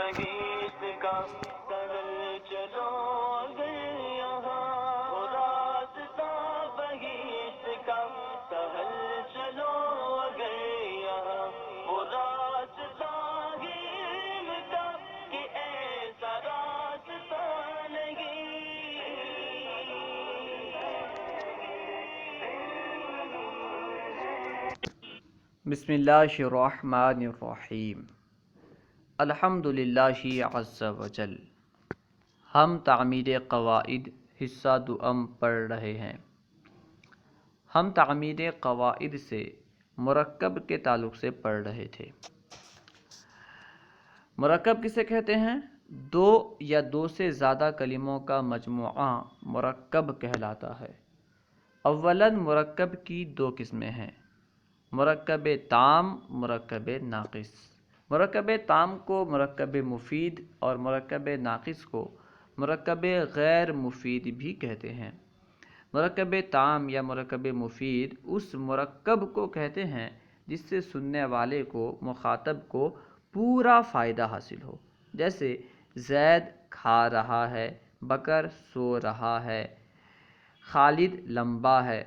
بہیس کا سہل چلو اگر یہاں وہ راستہ بہیس کا سہل چلو اگر یہاں وہ راستہ علم کا کہ ایسا راستہ نہیں. بسم اللہ الرحمن الرحیم. الحمد للہ عز وجل. ہم تعمیر قواعد حصہ دوم پڑھ رہے ہیں. ہم تعمیر قواعد سے مرکب کے تعلق سے پڑھ رہے تھے. مرکب کسے کہتے ہیں؟ دو یا دو سے زیادہ کلموں کا مجموعہ مرکب کہلاتا ہے. اولاً مرکب کی دو قسمیں ہیں: مرکب تام، مرکب ناقص. مرکب تام کو مرکب مفید اور مرکب ناقص کو مرکب غیر مفید بھی کہتے ہیں. مرکب تام یا مرکب مفید اس مرکب کو کہتے ہیں جس سے سننے والے کو، مخاطب کو پورا فائدہ حاصل ہو. جیسے زید کھا رہا ہے، بکر سو رہا ہے، خالد لمبا ہے.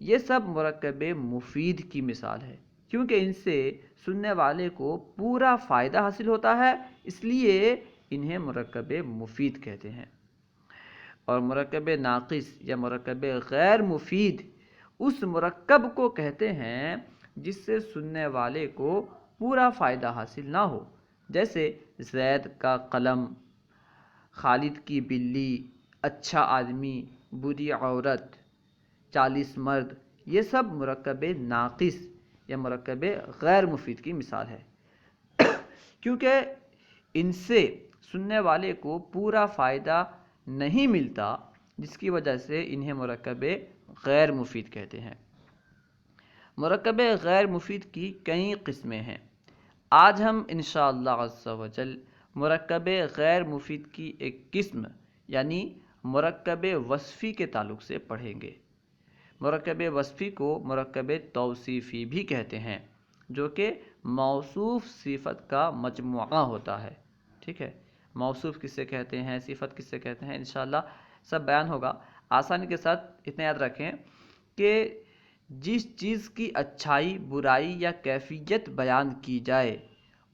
یہ سب مرکب مفید کی مثال ہے کیونکہ ان سے سننے والے کو پورا فائدہ حاصل ہوتا ہے، اس لیے انہیں مرکب مفید کہتے ہیں. اور مرکب ناقص یا مرکب غیر مفید اس مرکب کو کہتے ہیں جس سے سننے والے کو پورا فائدہ حاصل نہ ہو. جیسے زید کا قلم، خالد کی بلی، اچھا آدمی، بری عورت، 40 مرد. یہ سب مرکب ناقص یا مرکب غیر مفید کی مثال ہے کیونکہ ان سے سننے والے کو پورا فائدہ نہیں ملتا، جس کی وجہ سے انہیں مرکب غیر مفید کہتے ہیں. مرکب غیر مفید کی کئی قسمیں ہیں. آج ہم انشاءاللہ عز و جل مرکب غیر مفید کی ایک قسم یعنی مرکب وصفی کے تعلق سے پڑھیں گے. مرکب وصفی کو مرکب توصیفی بھی کہتے ہیں، جو کہ موصوف صفت کا مجموعہ ہوتا ہے. ٹھیک ہے، موصوف کسے کہتے ہیں، صفت کسے کہتے ہیں، انشاءاللہ سب بیان ہوگا. آسانی کے ساتھ اتنا یاد رکھیں کہ جس چیز کی اچھائی، برائی یا کیفیت بیان کی جائے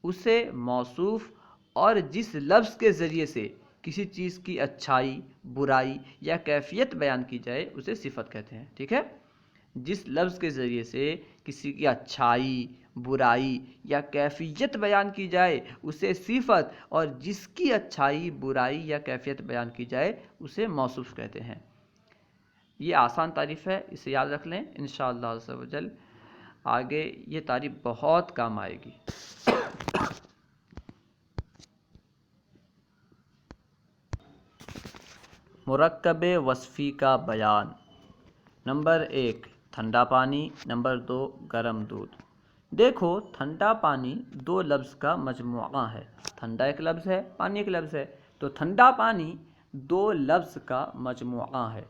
اسے موصوف، اور جس لفظ کے ذریعے سے کسی چیز کی اچھائی، برائی یا کیفیت بیان کی جائے اسے صفت کہتے ہیں. ٹھیک ہے، جس لفظ کے ذریعے سے کسی کی اچھائی، برائی یا کیفیت بیان کی جائے اسے صفت، اور جس کی اچھائی، برائی یا کیفیت بیان کی جائے اسے موصوف کہتے ہیں. یہ آسان تعریف ہے، اسے یاد رکھ لیں. انشاءاللہ عز و جل آگے یہ تعریف بہت کام آئے گی. مرکب وصفی کا بیان. نمبر 1 ٹھنڈا پانی، نمبر 2 گرم دودھ. دیکھو، ٹھنڈا پانی دو لفظ کا مجموعہ ہے. ٹھنڈا ایک لفظ ہے، پانی ایک لفظ ہے، تو ٹھنڈا پانی دو لفظ کا مجموعہ ہے.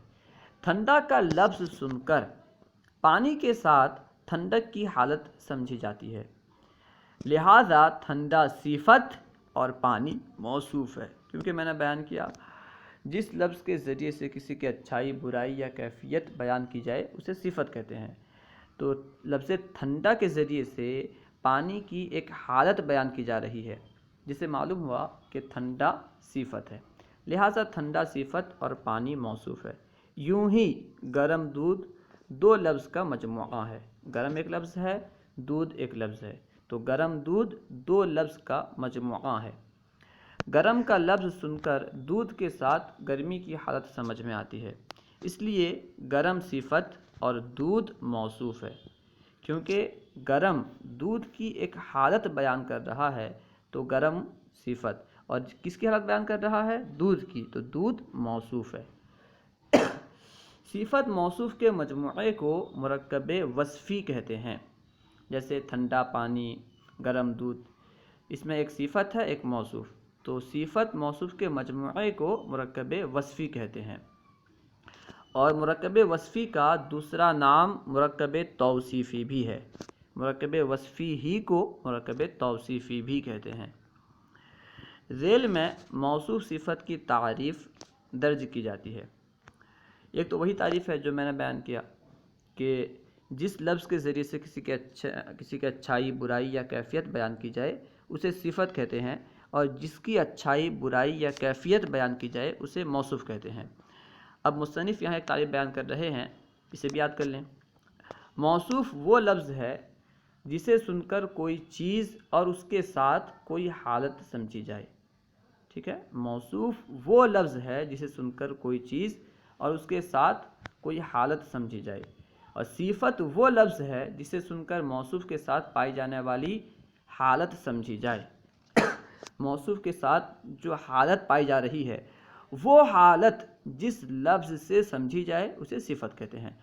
ٹھنڈا کا لفظ سن کر پانی کے ساتھ ٹھنڈک کی حالت سمجھی جاتی ہے، لہذا ٹھنڈا صفت اور پانی موصوف ہے. کیونکہ میں نے بیان کیا جس لفظ کے ذریعے سے کسی کی اچھائی، برائی یا کیفیت بیان کی جائے اسے صفت کہتے ہیں. تو لفظ ٹھنڈا کے ذریعے سے پانی کی ایک حالت بیان کی جا رہی ہے، جسے معلوم ہوا کہ ٹھنڈا صفت ہے، لہٰذا ٹھنڈا صفت اور پانی موصوف ہے. یوں ہی گرم دودھ دو لفظ کا مجموعہ ہے. گرم ایک لفظ ہے، دودھ ایک لفظ ہے، تو گرم دودھ دو لفظ کا مجموعہ ہے. گرم کا لفظ سن کر دودھ کے ساتھ گرمی کی حالت سمجھ میں آتی ہے، اس لیے گرم صفت اور دودھ موصوف ہے. کیونکہ گرم دودھ کی ایک حالت بیان کر رہا ہے تو گرم صفت، اور کس کی حالت بیان کر رہا ہے؟ دودھ کی، تو دودھ موصوف ہے. صفت موصوف کے مجموعے کو مرکب وصفی کہتے ہیں. جیسے ٹھنڈا پانی، گرم دودھ، اس میں ایک صفت ہے، ایک موصوف، تو صفت موصوف کے مجموعے کو مرکب وصفی کہتے ہیں. اور مرکب وصفی کا دوسرا نام مرکب توصیفی بھی ہے. مرکب وصفی ہی کو مرکب توصیفی بھی کہتے ہیں. ذیل میں موصوف صفت کی تعریف درج کی جاتی ہے۔ ایک تو وہی تعریف ہے جو میں نے بیان کیا کہ جس لفظ کے ذریعے سے کسی کی اچھائی، برائی یا کیفیت بیان کی جائے اسے صفت کہتے ہیں، اور جس کی اچھائی، برائی یا کیفیت بیان کی جائے اسے موصوف کہتے ہیں۔ اب مصنف یہاں ایک تعریف بیان کر رہے ہیں، اسے بھی یاد کر لیں۔ موصوف وہ لفظ ہے جسے سن کر کوئی چیز اور اس کے ساتھ کوئی حالت سمجھی جائے۔ ٹھیک ہے، موصوف وہ لفظ ہے جسے سن کر کوئی چیز اور اس کے ساتھ کوئی حالت سمجھی جائے، اور صفت وہ لفظ ہے جسے سن کر موصوف کے ساتھ پائی جانے والی حالت سمجھی جائے۔ موصوف کے ساتھ جو حالت پائی جا رہی ہے وہ حالت جس لفظ سے سمجھی جائے اسے صفت کہتے ہیں۔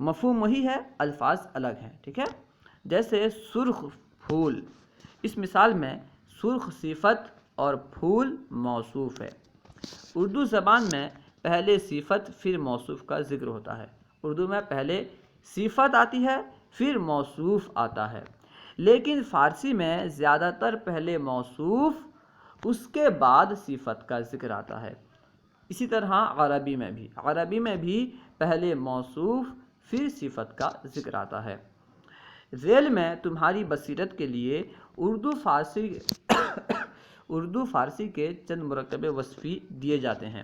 مفہوم وہی ہے، الفاظ الگ ہیں۔ ٹھیک ہے، جیسے سرخ پھول، اس مثال میں سرخ صفت اور پھول موصوف ہے۔ اردو زبان میں پہلے صفت پھر موصوف کا ذکر ہوتا ہے۔ اردو میں پہلے صفت آتی ہے پھر موصوف آتا ہے، لیکن فارسی میں زیادہ تر پہلے موصوف اس کے بعد صفت کا ذکر آتا ہے۔ اسی طرح عربی میں بھی پہلے موصوف پھر صفت کا ذکر آتا ہے۔ ذیل میں تمہاری بصیرت کے لیے اردو فارسی کے چند مرکب وصفی دیے جاتے ہیں،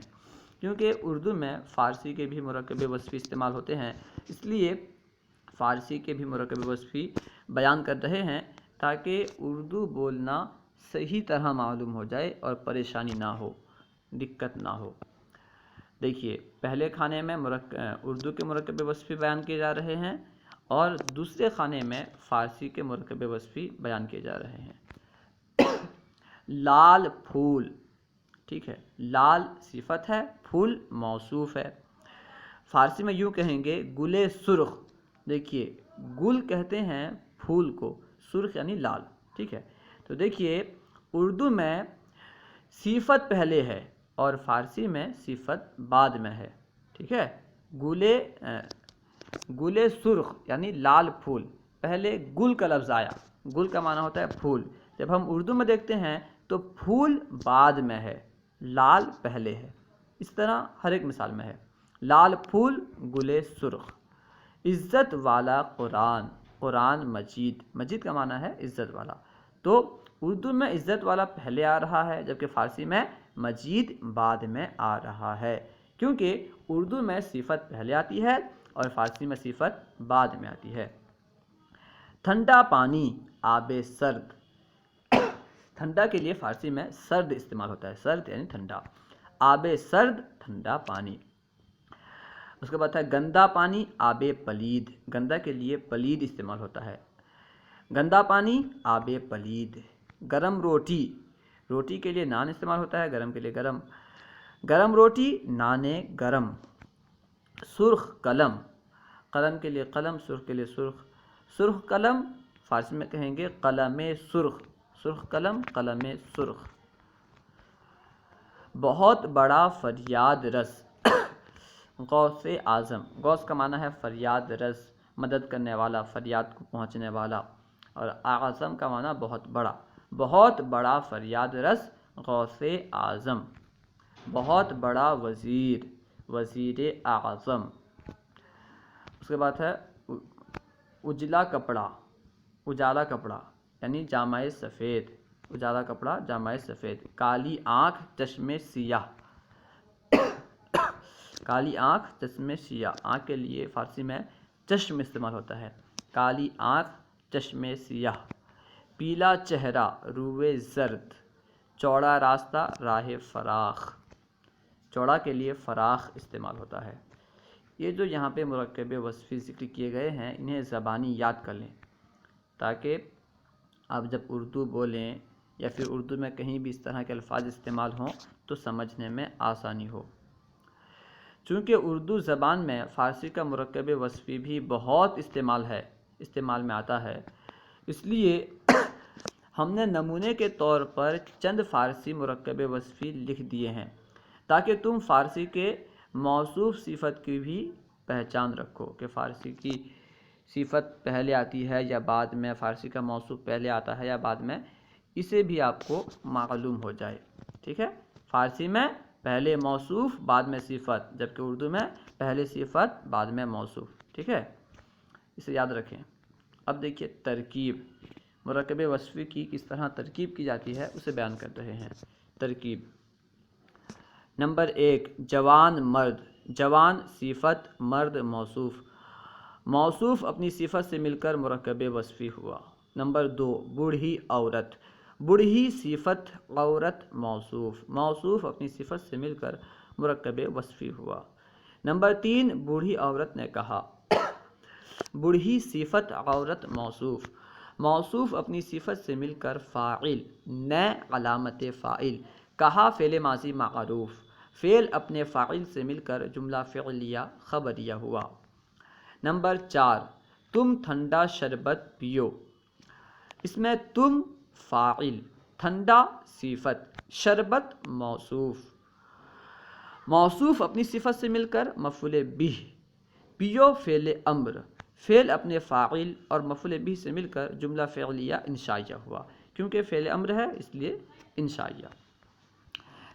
کیونکہ اردو میں فارسی کے بھی مرکب وصفی استعمال ہوتے ہیں، اس لیے فارسی کے بھی مرکب وصفی بیان کر رہے ہیں تاکہ اردو بولنا صحیح طرح معلوم ہو جائے اور پریشانی نہ ہو، دقت نہ ہو۔ دیکھیے، پہلے کھانے میں اردو کے مرکب وصفی بیان کیے جا رہے ہیں اور دوسرے کھانے میں فارسی کے مرکب وصفی بیان کیے جا رہے ہیں۔ لال پھول، ٹھیک ہے، لال صفت ہے، پھول موصوف ہے۔ فارسی میں یوں کہیں گے گل سرخ۔ دیکھیے، گل کہتے ہیں پھول کو، سرخ یعنی لال۔ ٹھیک ہے، تو دیکھیے اردو میں صفت پہلے ہے اور فارسی میں صفت بعد میں ہے۔ ٹھیک ہے، گل سرخ یعنی لال پھول، پہلے گل کا لفظ آیا، گل کا معنی ہوتا ہے پھول۔ جب ہم اردو میں دیکھتے ہیں تو پھول بعد میں ہے، لال پہلے ہے۔ اس طرح ہر ایک مثال میں ہے، لال پھول، گل سرخ۔ عزت والا قرآن، قرآن مجید، مجید کا معنی ہے عزت والا۔ تو اردو میں عزت والا پہلے آ رہا ہے جبکہ فارسی میں مجید بعد میں آ رہا ہے، کیونکہ اردو میں صفت پہلے آتی ہے اور فارسی میں صفت بعد میں آتی ہے۔ ٹھنڈا پانی، آب سرد۔ ٹھنڈا کے لیے فارسی میں سرد استعمال ہوتا ہے، سرد یعنی ٹھنڈا۔ آب سرد، ٹھنڈا پانی۔ اس کے بعد ہے گندا پانی، آب پلید۔ گندا کے لیے پلید استعمال ہوتا ہے۔ گندا پانی، آب پلید۔ گرم روٹی، روٹی کے لیے نان استعمال ہوتا ہے، گرم کے لیے گرم۔ گرم روٹی، نان گرم۔ سرخ قلم، قلم کے لیے قلم، سرخ کے لیے سرخ۔ سرخ قلم، فارسی میں کہیں گے قلم سرخ، سرخ قلم، قلم سرخ۔ بہت بڑا فریاد رس، غوث اعظم۔ غوث کا معنی ہے فریاد رس، مدد کرنے والا، فریاد کو پہنچنے والا، اور اعظم کا معنی بہت بڑا۔ بہت بڑا فریاد رس، غوث اعظم۔ بہت بڑا وزیر، وزیر اعظم۔ اس کے بعد ہے اجلا کپڑا، اجالا کپڑا یعنی جامہ سفید، اجالا کپڑا، جامہ سفید۔ کالی آنکھ، چشم سیاہ۔ کالی آنکھ، چشم سیاہ۔ آنکھ کے لیے فارسی میں چشم استعمال ہوتا ہے، کالی آنکھ، چشم سیاہ۔ پیلا چہرہ، روئے زرد۔ چوڑا راستہ، راہ فراخ۔ چوڑا کے لیے فراخ استعمال ہوتا ہے۔ یہ جو یہاں پہ مرکب وصفی ذکر کیے گئے ہیں انہیں زبانی یاد کر لیں تاکہ آپ جب اردو بولیں یا پھر اردو میں کہیں بھی اس طرح کے الفاظ استعمال ہوں تو سمجھنے میں آسانی ہو۔ چونکہ اردو زبان میں فارسی کا مرکب وصفی بھی بہت استعمال میں آتا ہے، اس لیے ہم نے نمونے کے طور پر چند فارسی مرکب وصفی لکھ دیے ہیں تاکہ تم فارسی کے موصوف صفت کی بھی پہچان رکھو کہ فارسی کی صفت پہلے آتی ہے یا بعد میں، فارسی کا موصوف پہلے آتا ہے یا بعد میں، اسے بھی آپ کو معلوم ہو جائے. ٹھیک ہے، فارسی میں پہلے موصوف بعد میں صفت، جبکہ اردو میں پہلے صفت بعد میں موصوف. ٹھیک ہے، اسے یاد رکھیں. اب دیکھیے ترکیب، مرکب وصفی کی کس طرح ترکیب کی جاتی ہے اسے بیان کر رہے ہیں. ترکیب نمبر 1، جوان مرد. جوان صفت، مرد موصوف. موصوف اپنی صفت سے مل کر مرکب وصفی ہوا. نمبر 2، بوڑھی عورت. بوڑھی صفت، عورت موصوف. موصوف اپنی صفت سے مل کر مرکب وصفی ہوا. نمبر 3، بوڑھی عورت نے کہا. بوڑھی صفت، عورت موصوف. موصوف اپنی صفت سے مل کر فاعل، نئے علامت فاعل. کہا فعل ماضی معروف. فعل اپنے فاعل سے مل کر جملہ فعلیہ خبریہ ہوا. نمبر 4، تم ٹھنڈا شربت پیو. اس میں تم فاعل، ٹھنڈا صفت، شربت موصوف. موصوف اپنی صفت سے مل کر مفعول بہ. پیو فعل امر. فعل اپنے فاعل اور مفعول بہ سے مل کر جملہ فعلیہ انشائیہ ہوا. کیونکہ فعل امر ہے اس لیے انشائیہ.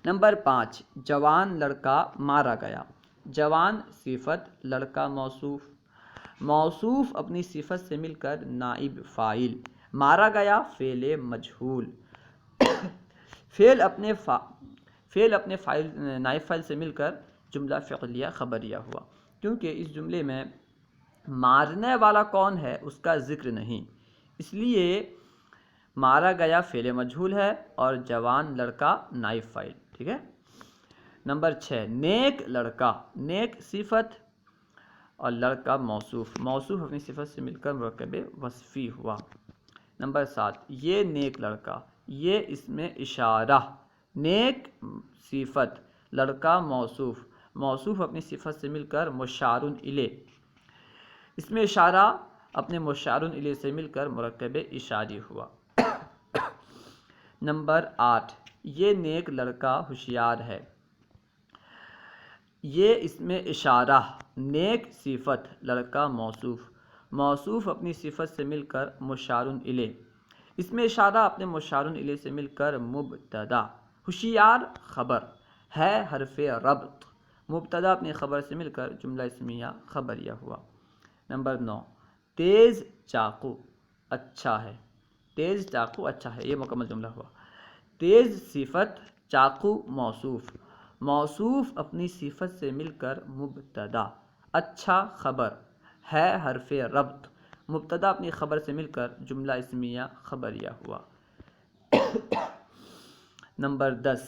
نمبر 5، جوان لڑکا مارا گیا. جوان صفت، لڑکا موصوف. موصوف اپنی صفت سے مل کر نائب فاعل. مارا گیا فعل مجہول. فعل اپنے فاعل نائب فاعل سے مل کر جملہ فعلیہ خبریہ ہوا. کیونکہ اس جملے میں مارنے والا کون ہے اس کا ذکر نہیں، اس لیے مارا گیا فعل مجہول ہے اور جوان لڑکا نائب فاعل. ٹھیک ہے. نمبر 6، نیک لڑکا. نیک صفت اور لڑکا موصوف. موصوف اپنی صفت سے مل کر مرکب وصفی ہوا. نمبر 7، یہ نیک لڑکا. یہ اس میں اشارہ. نیک صفت، لڑکا موصوف. موصوف اپنی صفت سے مل کر مشار الیہ. اس میں اشارہ اپنے مشار الیہ سے مل کر مرکب اشاری ہوا. نمبر 8، یہ نیک لڑکا ہوشیار ہے. یہ اس میں اشارہ. نیک صفت، لڑکا موصوف. موصوف اپنی صفت سے مل کر مشار الیہ. اس میں اشارہ اپنے مشار الیہ سے مل کر مبتدا. ہوشیار خبر ہے حرف ربط. مبتدا اپنی خبر سے مل کر جملہ اسمیہ خبریہ ہوا. نمبر 9، تیز چاقو اچھا ہے. تیز چاقو اچھا ہے، یہ مکمل جملہ ہوا. تیز صفت، چاقو موصوف. موصوف اپنی صفت سے مل کر مبتدا. اچھا خبر ہے حرف ربط. مبتدا اپنی خبر سے مل کر جملہ اسمیہ خبریہ ہوا. نمبر 10،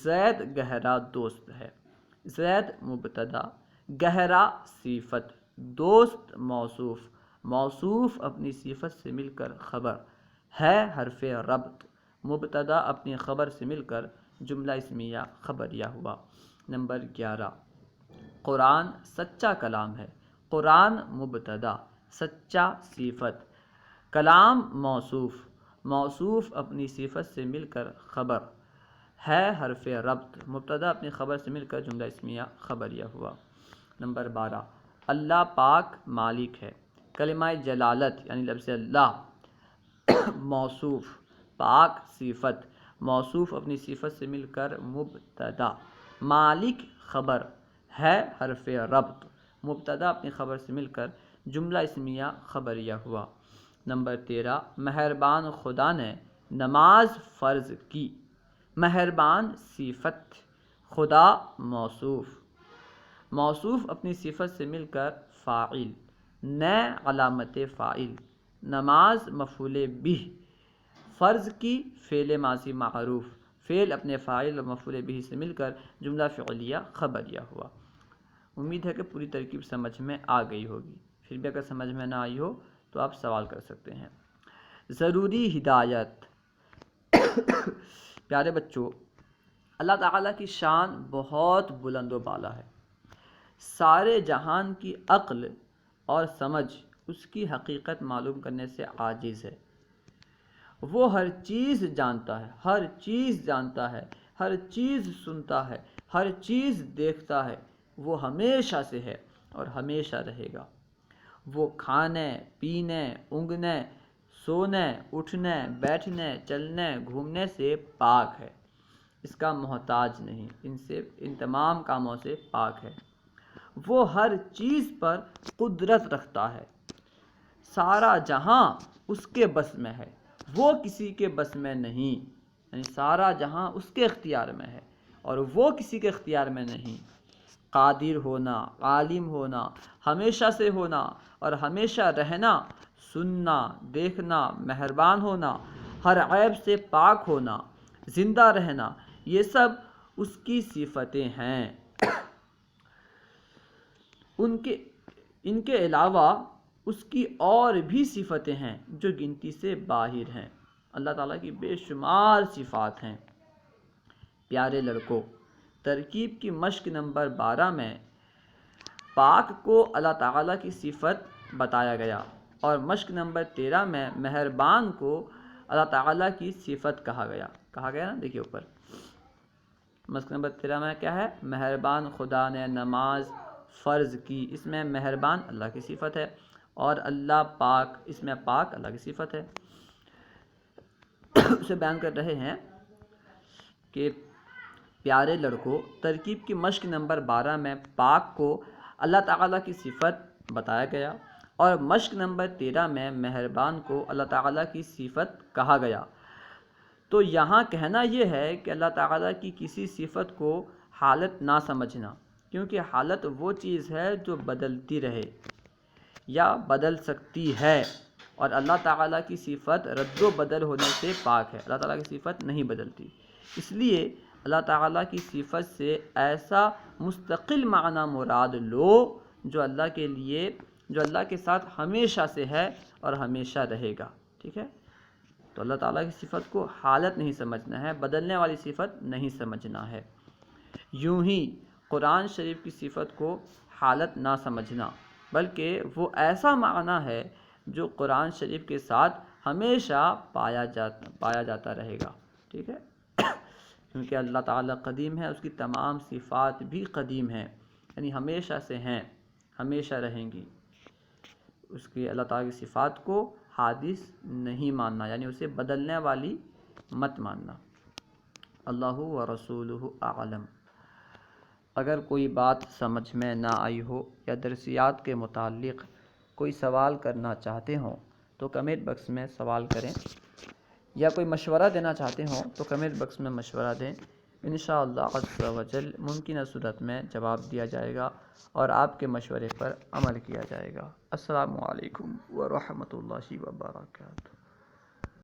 زید گہرا دوست ہے. زید مبتدا، گہرا صفت، دوست موصوف. موصوف اپنی صفت سے مل کر خبر ہے حرف ربط. مبتدا اپنی خبر سے مل کر جملہ اسمیہ خبریہ ہوا. نمبر 11، قرآن سچا کلام ہے. قرآن مبتدا، سچا صفت، کلام موصوف. موصوف اپنی صفت سے مل کر خبر ہے حرف ربط. مبتدا اپنی خبر سے مل کر جملہ اسمیہ خبریہ ہوا. نمبر 12، اللہ پاک مالک ہے. کلمہ جلالت یعنی لفظ اللہ موصوف. پاک صفت، موصوف اپنی صفت سے مل کر مبتدا. مالک خبر ہے حرف ربط. مبتدا اپنی خبر سے مل کر جملہ اسمیہ خبریہ ہوا. نمبر 13، مہربان خدا نے نماز فرض کی. مہربان صفت، خدا موصوف. موصوف اپنی صفت سے مل کر فاعل، نئے علامت فاعل. نماز مفعول بہ. فرض کی فعل ماضی معروف. فعل اپنے فاعل اور مفعول بہ سے مل کر جملہ فعلیہ خبریہ ہوا. امید ہے کہ پوری ترکیب سمجھ میں آ گئی ہوگی. پھر بھی اگر سمجھ میں نہ آئی ہو تو آپ سوال کر سکتے ہیں. ضروری ہدایت. پیارے بچوں، اللہ تعالیٰ کی شان بہت بلند و بالا ہے. سارے جہان کی عقل اور سمجھ اس کی حقیقت معلوم کرنے سے عاجز ہے. وہ ہر چیز جانتا ہے، ہر چیز جانتا ہے، ہر چیز سنتا ہے، ہر چیز دیکھتا ہے. وہ ہمیشہ سے ہے اور ہمیشہ رہے گا. وہ کھانے، پینے، اونگنے، سونے، اٹھنے، بیٹھنے، چلنے، گھومنے سے پاک ہے، اس کا محتاج نہیں، ان تمام کاموں سے پاک ہے۔ وہ ہر چیز پر قدرت رکھتا ہے، سارا جہاں اس کے بس میں ہے، وہ کسی کے بس میں نہیں، یعنی سارا جہاں اس کے اختیار میں ہے اور وہ کسی کے اختیار میں نہیں۔ قادر ہونا، عالم ہونا، ہمیشہ سے ہونا اور ہمیشہ رہنا، سننا، دیکھنا، مہربان ہونا، ہر عیب سے پاک ہونا، زندہ رہنا، یہ سب اس کی صفتیں ہیں۔ ان کے علاوہ اس کی اور بھی صفتیں ہیں جو گنتی سے باہر ہیں۔ اللہ تعالیٰ کی بے شمار صفات ہیں۔ پیارے لڑکوں، ترکیب کی مشق نمبر 12 میں پاک کو اللہ تعالیٰ کی صفت بتایا گیا اور مشق نمبر 13 میں مہربان کو اللہ تعالیٰ کی صفت کہا گیا نا، دیکھیے اوپر مشق نمبر 13 میں کیا ہے؟ مہربان خدا نے نماز فرض کی، اس میں مہربان اللہ کی صفت ہے، اور اللہ پاک، اس میں پاک اللہ کی صفت ہے۔ اسے بیان کر رہے ہیں کہ پیارے لڑکوں، ترکیب کی مشق نمبر 12 میں پاک کو اللہ تعالیٰ کی صفت بتایا گیا اور مشق نمبر 13 میں مہربان کو اللہ تعالیٰ کی صفت کہا گیا۔ تو یہاں کہنا یہ ہے کہ اللہ تعالیٰ کی کسی صفت کو حالت نہ سمجھنا، کیونکہ حالت وہ چیز ہے جو بدلتی رہے یا بدل سکتی ہے، اور اللہ تعالیٰ کی صفت رد و بدل ہونے سے پاک ہے۔ اللہ تعالیٰ کی صفت نہیں بدلتی، اس لیے اللہ تعالیٰ کی صفت سے ایسا مستقل معنی مراد لو جو اللہ کے ساتھ ہمیشہ سے ہے اور ہمیشہ رہے گا، ٹھیک ہے؟ تو اللہ تعالیٰ کی صفت کو حالت نہیں سمجھنا ہے، بدلنے والی صفت نہیں سمجھنا ہے۔ یوں ہی قرآن شریف کی صفت کو حالت نہ سمجھنا، بلکہ وہ ایسا معنی ہے جو قرآن شریف کے ساتھ ہمیشہ پایا جاتا رہے گا، ٹھیک ہے؟ کیونکہ اللہ تعالیٰ قدیم ہے، اس کی تمام صفات بھی قدیم ہیں، یعنی ہمیشہ سے ہیں، ہمیشہ رہیں گی۔ اس کی اللہ تعالیٰ کی صفات کو حادث نہیں ماننا، یعنی اسے بدلنے والی مت ماننا۔ اللہ و رسولہ اعلم۔ اگر کوئی بات سمجھ میں نہ آئی ہو یا درسیات کے متعلق کوئی سوال کرنا چاہتے ہوں تو کمنٹ باکس میں سوال کریں، یا کوئی مشورہ دینا چاہتے ہوں تو کمنٹ باکس میں مشورہ دیں، انشاءاللہ عز و جل ممکنہ صورت میں جواب دیا جائے گا اور آپ کے مشورے پر عمل کیا جائے گا۔ السلام علیکم ورحمۃ اللہ وبرکاتہ۔